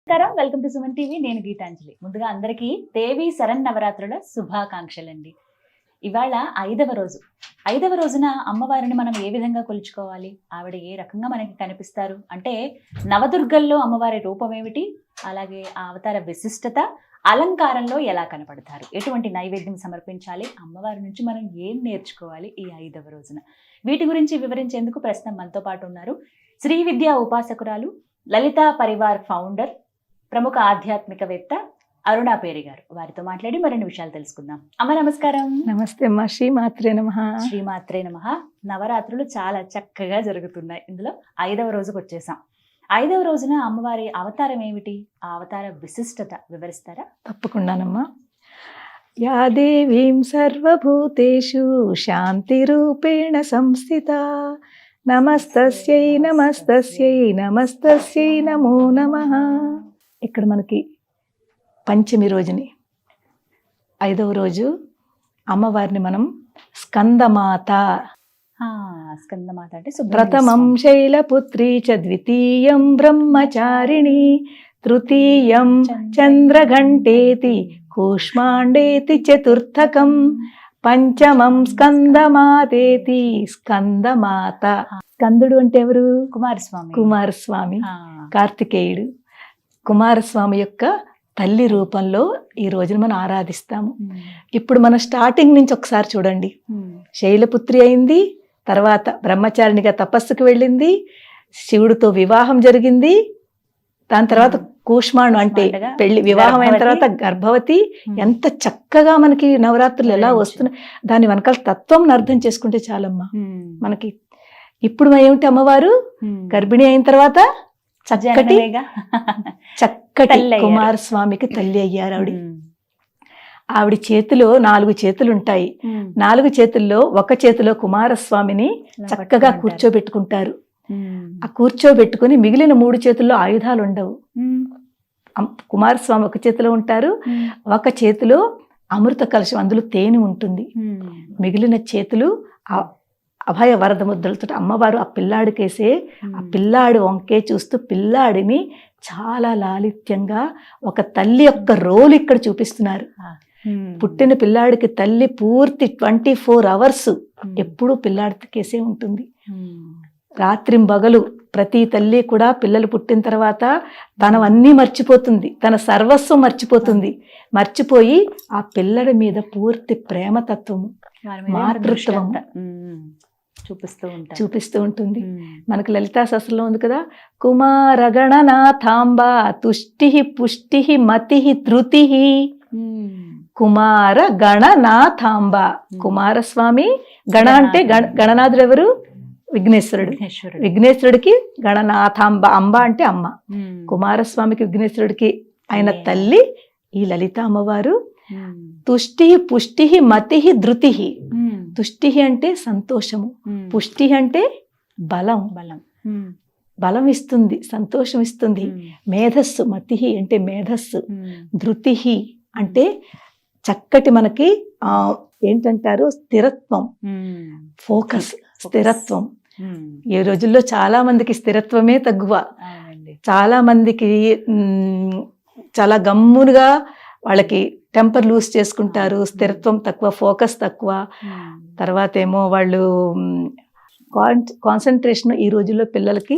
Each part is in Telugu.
నమస్కారం, వెల్కమ్ టు సుమన్ టీవీ. నేను గీతాంజలి. ముందుగా అందరికీ దేవి శరన్నవరాత్రుల శుభాకాంక్షలండి. ఇవాళ 5వ రోజు. 5వ రోజున అమ్మవారిని మనం ఏ విధంగా కొలుచుకోవాలి, ఆవిడ ఏ రకంగా మనకి కనిపిస్తారు అంటే, నవదుర్గల్లో అమ్మవారి రూపం ఏమిటి, అలాగే ఆ అవతార విశిష్టత, అలంకారంలో ఎలా కనపడతారు, ఎటువంటి నైవేద్యం సమర్పించాలి, అమ్మవారి నుంచి మనం ఏం నేర్చుకోవాలి ఈ 5వ రోజున, వీటి గురించి వివరించేందుకు ప్రస్తుతం మనతో పాటు ఉన్నారు శ్రీ విద్యా ఉపాసకురాలు, లలితా పరివార్ ఫౌండర్, ప్రముఖ ఆధ్యాత్మికవేత్త అరుణా పేరి గారు. వారితో మాట్లాడి మరిన్ని విషయాలు తెలుసుకుందాం. అమ్మ నమస్కారం. నమస్తే అమ్మ. శ్రీమాత్రే నమః. శ్రీమాత్రే నమః. నవరాత్రులు చాలా చక్కగా జరుగుతున్నాయి. ఇందులో 5వ రోజుకు వచ్చేసాం. 5వ రోజున అమ్మవారి అవతారం ఏమిటి, ఆ అవతార విశిష్టత వివరిస్తారా? తప్పకుండానమ్మా. యా దేవీం సర్వభూతేషు శాంతి రూపేణ సంస్థిత నమస్తస్యై నమస్తస్యై నమస్తస్యై నమో నమః. ఇక్కడ మనకి పంచమి రోజుని 5వ రోజు అమ్మవారిని మనం స్కందమాత, స్కందమాత అంటే ప్రథమం శైలపుత్రీ చ ద్వితీయం బ్రహ్మచారిణి తృతీయం చంద్రఘంటేతి కూష్మాండేతి చతుర్థకం పంచమం స్కందమాతేతి స్కందమాత. స్కందుడు అంటే ఎవరు? కుమారస్వామి. కుమారస్వామి, కార్తికేయుడు. కుమారస్వామి యొక్క తల్లి రూపంలో ఈ రోజున మనం ఆరాధిస్తాము. ఇప్పుడు మనం స్టార్టింగ్ నుంచి ఒకసారి చూడండి. శైలపుత్రి అయింది, తర్వాత బ్రహ్మచారిణిగా తపస్సుకు వెళ్ళింది, శివుడితో వివాహం జరిగింది, దాని తర్వాత కూష్మాండు అంటే పెళ్లి, వివాహం అయిన తర్వాత గర్భవతి. ఎంత చక్కగా మనకి నవరాత్రులు ఎలా వస్తున్నాయి, దాని వెనకాల తత్వం అర్థం చేసుకుంటే చాలమ్మా మనకి. ఇప్పుడు ఏమిటి, అమ్మవారు గర్భిణి అయిన తర్వాత చక్కటి కుమారస్వామికి తల్లి అయ్యారు. ఆవిడ చేతిలో 4 చేతులు ఉంటాయి. 4 చేతుల్లో ఒక చేతిలో కుమారస్వామిని చక్కగా కూర్చోబెట్టుకుంటారు. ఆ కూర్చోబెట్టుకుని మిగిలిన 3 చేతుల్లో ఆయుధాలు ఉండవు. కుమారస్వామి ఒక చేతిలో ఉంటారు, ఒక చేతిలో అమృత కలశం, అందులో తేనె ఉంటుంది. మిగిలిన చేతులు అభయ వరద ముద్రలతో అమ్మవారు ఆ పిల్లాడికేసే, ఆ పిల్లాడి వంకే చూస్తూ పిల్లాడిని చాలా లాలిత్యంగా ఒక తల్లి యొక్క రోల్ ఇక్కడ చూపిస్తున్నారు. పుట్టిన పిల్లాడికి తల్లి పూర్తి 24 అవర్స్ ఎప్పుడూ పిల్లాడికేసే ఉంటుంది. రాత్రింబగలు ప్రతి తల్లి కూడా పిల్లలు పుట్టిన తర్వాత తనవన్నీ మర్చిపోతుంది, తన సర్వస్వం మర్చిపోతుంది. మర్చిపోయి ఆ పిల్లడి మీద పూర్తి ప్రేమతత్వము, మాతృత్వము చూపిస్తూ ఉంటుంది. మనకు లలితా సహస్రంలో ఉంది కదా, కుమారగణనాథాంబ తుష్టి పుష్టి మతి ధృతి. కుమార గణనాథాంబ, కుమారస్వామి. గణ అంటే గణనాథుడు ఎవరు? విఘ్నేశ్వరుడు. విఘ్నేశ్వరుడికి గణనాథాంబ, అంబ అంటే అమ్మ. కుమారస్వామికి విఘ్నేశ్వరుడికి ఆయన తల్లి ఈ లలిత అమ్మవారు. తుష్టి పుష్టి మతి ధృతి. తుష్టి అంటే సంతోషము, పుష్టి అంటే బలం, బలం ఇస్తుంది, సంతోషం ఇస్తుంది. మేధస్సు, మతి అంటే మేధస్సు. ధృతి అంటే చక్కటి మనకి ఏంటంటారు, స్థిరత్వం, ఫోకస్, స్థిరత్వం. ఈ రోజుల్లో చాలా మందికి స్థిరత్వమే తగ్గువ. చాలా మందికి చాలా గమ్మునుగా వాళ్ళకి టెంపర్ లూజ్ చేసుకుంటారు, స్థిరత్వం తక్కువ, ఫోకస్ తక్కువ. తర్వాత ఏమో వాళ్ళు కాన్సన్ట్రేషన్ ఈ రోజుల్లో పిల్లలకి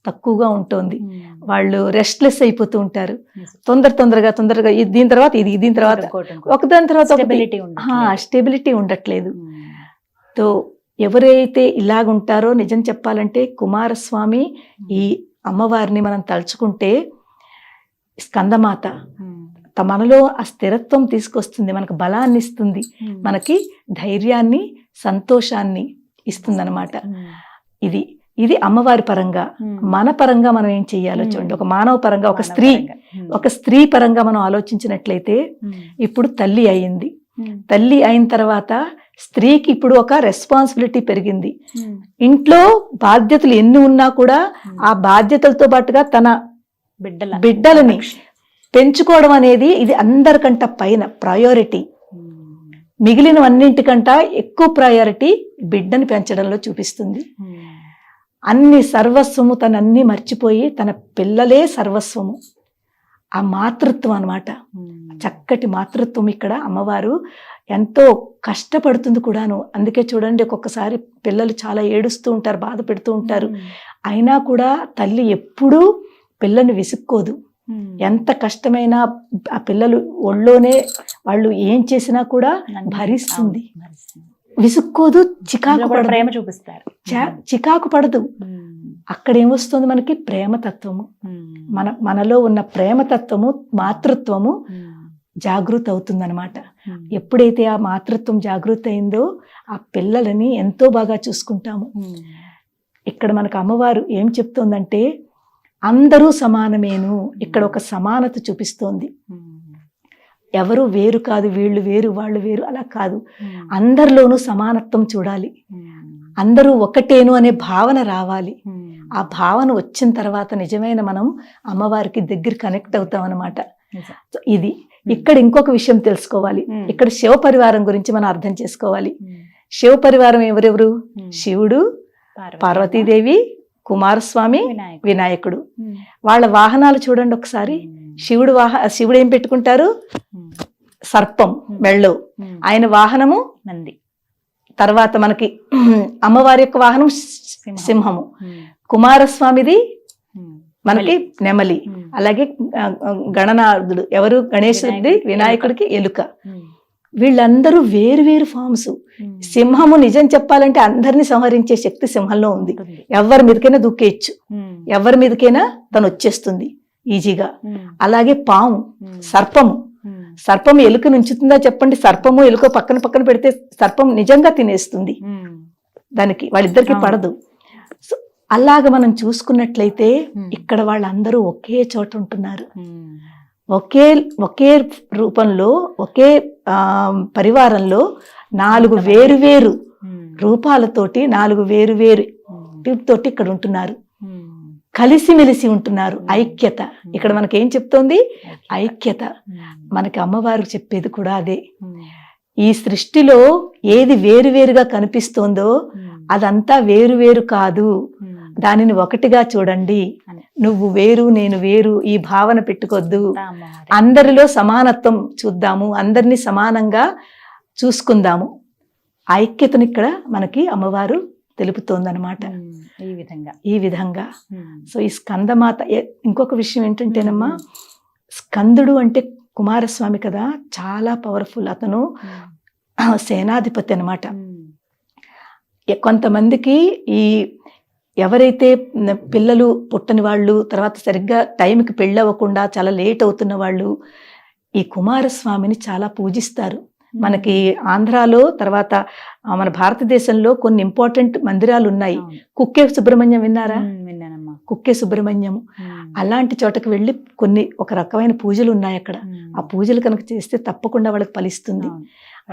తక్కువగా ఉంటుంది. వాళ్ళు రెస్ట్లెస్ అయిపోతూ ఉంటారు. తొందరగా దీని తర్వాత ఇది, దీని తర్వాత ఒకదాని తర్వాత స్టెబిలిటీ ఉండట్లేదు. తో ఎవరైతే ఇలాగుంటారో, నిజం చెప్పాలంటే కుమారస్వామి ఈ అమ్మవారిని మనం తలుచుకుంటే, స్కందమాత మనలో ఆ స్థిరత్వం తీసుకొస్తుంది, మనకు బలాన్ని ఇస్తుంది, మనకి ధైర్యాన్ని, సంతోషాన్ని ఇస్తుంది అనమాట. ఇది అమ్మవారి పరంగా. మన పరంగా మనం ఏం చెయ్యాలో చూడండి. ఒక మానవ పరంగా, ఒక స్త్రీ పరంగా మనం ఆలోచించినట్లయితే, ఇప్పుడు తల్లి అయింది. తల్లి అయిన తర్వాత స్త్రీకి ఇప్పుడు ఒక రెస్పాన్సిబిలిటీ పెరిగింది. ఇంట్లో బాధ్యతలు ఎన్ని ఉన్నా కూడా ఆ బాధ్యతలతో పాటుగా తన బిడ్డలని పెంచుకోవడం అనేది ఇది అందరికంట పైన ప్రయారిటీ. మిగిలినవన్నింటికంట ఎక్కువ ప్రయారిటీ బిడ్డని పెంచడంలో చూపిస్తుంది. అన్ని సర్వస్వము తనన్నీ మర్చిపోయి తన పిల్లలే సర్వస్వము. ఆ మాతృత్వం అన్నమాట. చక్కటి మాతృత్వం ఇక్కడ అమ్మవారు ఎంతో కష్టపడుతుంది కూడాను. అందుకే చూడండి, ఒక్కొక్కసారి పిల్లలు చాలా ఏడుస్తూ ఉంటారు, బాధ పెడుతూ ఉంటారు. అయినా కూడా తల్లి ఎప్పుడూ పిల్లని విసుక్కోదు. ఎంత కష్టమైనా ఆ పిల్లలు ఒళ్ళోనే వాళ్ళు ఏం చేసినా కూడా భరిస్తుంది, విసుక్కోదు, చికాకు పడదు, ప్రేమ చూపిస్తారు, చికాకు పడదు. అక్కడ ఏమొస్తుంది మనకి? ప్రేమతత్వము. మనలో ఉన్న ప్రేమతత్వము, మాతృత్వము జాగృతి అవుతుందన్నమాట. ఎప్పుడైతే ఆ మాతృత్వం జాగృతి అయిందో ఆ పిల్లలని ఎంతో బాగా చూసుకుంటాము. ఇక్కడ మనకు అమ్మవారు ఏం చెప్తోందంటే అందరూ సమానమేను. ఇక్కడ ఒక సమానత చూపిస్తోంది. ఎవరు వేరు కాదు, వీళ్ళు వేరు వాళ్ళు వేరు అలా కాదు. అందరిలోనూ సమానత్వం చూడాలి, అందరూ ఒకటేను అనే భావన రావాలి. ఆ భావన వచ్చిన తర్వాత నిజమైన మనం అమ్మవారికి దగ్గర కనెక్ట్ అవుతాం అన్నమాట. ఇది ఇక్కడ ఇంకొక విషయం తెలుసుకోవాలి. ఇక్కడ శివ పరివారం గురించి మనం అర్థం చేసుకోవాలి. శివ పరివారం ఎవరెవరు? శివుడు, పార్వతీదేవి, కుమారస్వామి, వినాయకుడు. వాళ్ళ వాహనాలు చూడండి ఒకసారి. శివుడు ఏం పెట్టుకుంటారు? సర్పం మెళ్ళో. ఆయన వాహనము నంది. తర్వాత మనకి అమ్మవారి యొక్క వాహనం సింహము. కుమారస్వామిది మనకి నెమలి. అలాగే గణనాథుడు ఎవరు? గణేశుడి, వినాయకుడికి ఎలుక. వీళ్ళందరూ వేరు వేరు ఫామ్స్. సింహము నిజం చెప్పాలంటే అందరినీ సంహరించే శక్తి సింహంలో ఉంది. ఎవరి మీదకైనా దూకేయచ్చు, ఎవరి మీదకైనా తను వచ్చేస్తుంది ఈజీగా. అలాగే పాము, సర్పము ఎలుకను ఉంచుతుందా చెప్పండి? సర్పము ఎలుక పక్కన పక్కన పెడితే సర్పం నిజంగా తినేస్తుంది, దానికి వాళ్ళిద్దరికి పడదు. అలాగ మనం చూసుకున్నట్లయితే ఇక్కడ వాళ్ళందరూ ఒకే చోట ఉంటున్నారు. ఒకే రూపంలో, ఒకే పరివారంలో 4 వేరు వేరు రూపాలతోటి, 4 వేరు వేరు తోటి ఇక్కడ ఉంటున్నారు. కలిసిమెలిసి ఉంటున్నారు. ఐక్యత. ఇక్కడ మనకేం చెప్తోంది? ఐక్యత. మనకి అమ్మవారు చెప్పేది కూడా అదే. ఈ సృష్టిలో ఏది వేరువేరుగా కనిపిస్తోందో అదంతా వేరు కాదు, దానిని ఒకటిగా చూడండి. నువ్వు వేరు, నేను వేరు ఈ భావన పెట్టుకోద్దు. అందరిలో సమానత్వం చూద్దాము, అందరినీ సమానంగా చూసుకుందాము. ఐక్యతను ఇక్కడ మనకి అమ్మవారు తెలుపుతోందనమాట. ఈ విధంగా సో ఈ స్కందమాత. ఇంకొక విషయం ఏంటంటేనమ్మా, స్కందుడు అంటే కుమారస్వామి కదా, చాలా పవర్ఫుల్. అతను సేనాధిపతి అనమాట. కొంతమందికి ఈ ఎవరైతే పిల్లలు పుట్టని వాళ్ళు, తర్వాత సరిగ్గా టైంకి పెళ్ళవ్వకుండా చాలా లేట్ అవుతున్న వాళ్ళు ఈ కుమారస్వామిని చాలా పూజిస్తారు. మనకి ఆంధ్రాలో, తర్వాత మన భారతదేశంలో కొన్ని ఇంపార్టెంట్ మందిరాలు ఉన్నాయి. కుక్కే సుబ్రహ్మణ్యం విన్నారా? కుక్కే సుబ్రహ్మణ్యం. అలాంటి చోటకి వెళ్ళి ఒక రకమైన పూజలు ఉన్నాయి అక్కడ. ఆ పూజలు కనుక చేస్తే తప్పకుండా వాళ్ళకి ఫలిస్తుంది.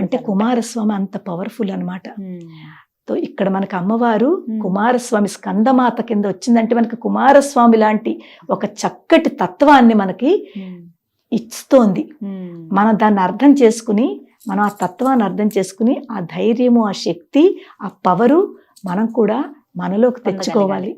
అంటే కుమారస్వామి అంత పవర్ఫుల్ అన్నమాట. ఇక్కడ మనకి అమ్మవారు కుమారస్వామి స్కందమాత కింద వచ్చిందంటే మనకి కుమారస్వామి లాంటి ఒక చక్కటి తత్వాన్ని మనకి ఇస్తోంది. మనం దాన్ని అర్థం చేసుకుని, మనం ఆ తత్వాన్ని అర్థం చేసుకుని, ఆ ధైర్యము, ఆ శక్తి, ఆ పవరు మనం కూడా మనలోకి తెచ్చుకోవాలి,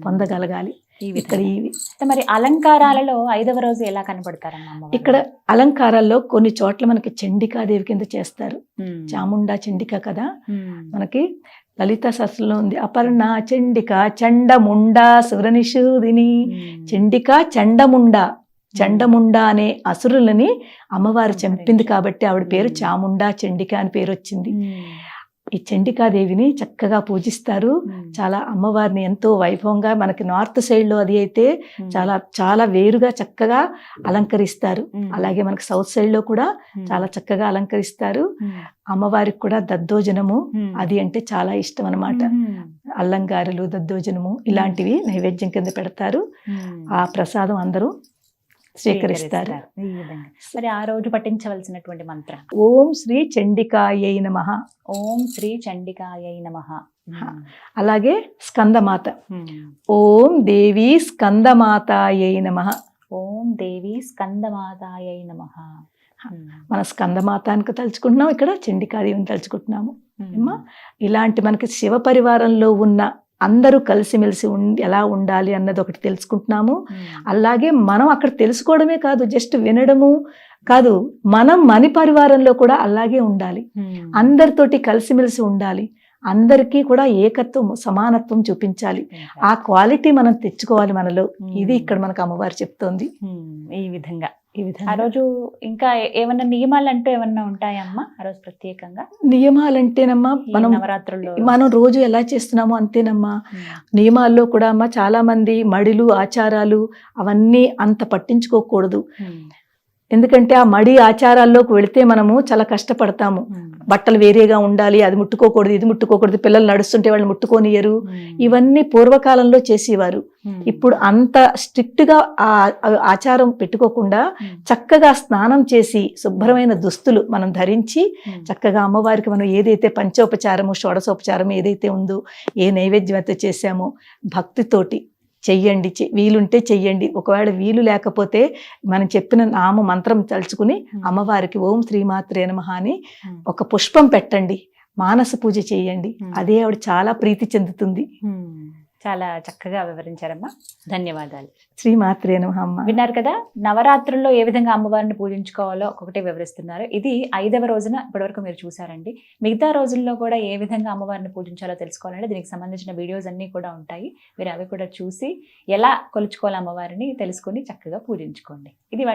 పొందగలగాలి. ఇక్కడ మరి అలంకారాలలో 5వ రోజు ఎలా కనపడతారమ్మా? ఇక్కడ అలంకారాల్లో కొన్ని చోట్ల మనకి చండికాదేవి కింద చేస్తారు. చాముండా చండిక కదా మనకి లలితా శాస్త్రంలో ఉంది. అపర్ణ చండిక చండముండా సురనిషూదిని. చండిక చండముండ అనే అసురులని అమ్మవారు చంపింది కాబట్టి ఆవిడ పేరు చాముండా చండిక అని పేరు వచ్చింది. ఈ చండికాదేవిని చక్కగా పూజిస్తారు. చాలా అమ్మవారిని ఎంతో వైభవంగా, మనకి నార్త్ సైడ్ లో అది అయితే చాలా చాలా వేరుగా చక్కగా అలంకరిస్తారు. అలాగే మనకి సౌత్ సైడ్ లో కూడా చాలా చక్కగా అలంకరిస్తారు. అమ్మవారికి కూడా దద్దోజనము అది అంటే చాలా ఇష్టం అన్నమాట. అల్లంగారులు, దద్దోజనము ఇలాంటివి నైవేద్యం కింద పెడతారు. ఆ ప్రసాదం అందరూ స్వీకరిస్తారు. మరి ఆ రోజు పఠించవలసినటువంటి మంత్రం ఓం శ్రీ చండికాయై నమః. ఓం శ్రీ చండికాయై నమః. అలాగే స్కందమాత. ఓం దేవి స్కందమాతాయై నమః. ఓం దేవి స్కందమాతాయై నమః. మన స్కందమాతానికి తలుచుకుంటున్నాం, ఇక్కడ చండికాదేవిని తలుచుకుంటున్నాము. ఇలాంటి మనకి శివ పరివారంలో ఉన్న అందరూ కలిసిమెలిసి ఎలా ఉండాలి అన్నది ఒకటి తెలుసుకుంటున్నాము. అలాగే మనం అక్కడ తెలుసుకోవడమే కాదు, జస్ట్ వినడము కాదు, మనం మన పరివారంలో కూడా అలాగే ఉండాలి, అందరితోటి కలిసిమెలిసి ఉండాలి, అందరికీ కూడా ఏకత్వం సమానత్వం చూపించాలి, ఆ క్వాలిటీ మనం తెచ్చుకోవాలి మనలో. ఇది ఇక్కడ మనకు అమ్మవారు చెప్తోంది. ఈ విధంగా ఆ రోజు ఇంకా ఏమన్నా నియమాలు అంటూ ఏమన్నా ఉంటాయమ్మా ఆ రోజు ప్రత్యేకంగా? నియమాలంటేనమ్మా నవరాత్రుల్లో మనం రోజు ఎలా చేస్తున్నామో అంతేనమ్మా. నియమాల్లో కూడా అమ్మా చాలా మంది మడిలు ఆచారాలు అవన్నీ అంత పట్టించుకోకూడదు. ఎందుకంటే ఆ మడి ఆచారాల్లోకి వెళితే మనము చాలా కష్టపడతాము. బట్టలు వేరేగా ఉండాలి, అది ముట్టుకోకూడదు, ఇది ముట్టుకోకూడదు, పిల్లలు నడుస్తుంటే వాళ్ళు ముట్టుకోనియరు, ఇవన్నీ పూర్వకాలంలో చేసేవారు. ఇప్పుడు అంత స్ట్రిక్ట్ గా ఆ ఆచారం పెట్టుకోకుండా చక్కగా స్నానం చేసి శుభ్రమైన దుస్తులు మనం ధరించి చక్కగా అమ్మవారికి మనం ఏదైతే పంచోపచారము షోడశోపచారము ఏదైతే ఉందో, ఏ నైవేద్యం అయితే చేశామో భక్తితోటి చెయ్యండి, వీలుంటే చెయ్యండి. ఒకవేళ వీలు లేకపోతే మనం చెప్పిన నామ మంత్రం తలుచుకుని అమ్మవారికి ఓం శ్రీమాత్రే నమః అని ఒక పుష్పం పెట్టండి, మానస పూజ చేయండి, అదే ఆవిడ చాలా ప్రీతి చెందుతుంది. చాలా చక్కగా వివరించారమ్మా, ధన్యవాదాలు. శ్రీమాత్రే నమః. అమ్మ విన్నారు కదా, నవరాత్రుల్లో ఏ విధంగా అమ్మవారిని పూజించుకోవాలో ఒక్కొక్కటి వివరిస్తున్నారు. ఇది 5వ రోజున ఇప్పటివరకు మీరు చూసారండి. మిగతా రోజుల్లో కూడా ఏ విధంగా అమ్మవారిని పూజించాలో తెలుసుకోవాలంటే దీనికి సంబంధించిన వీడియోస్ అన్నీ కూడా ఉంటాయి. మీరు అవి కూడా చూసి ఎలా కొలుచుకోవాలి అమ్మవారిని తెలుసుకుని చక్కగా పూజించుకోండి. ఇది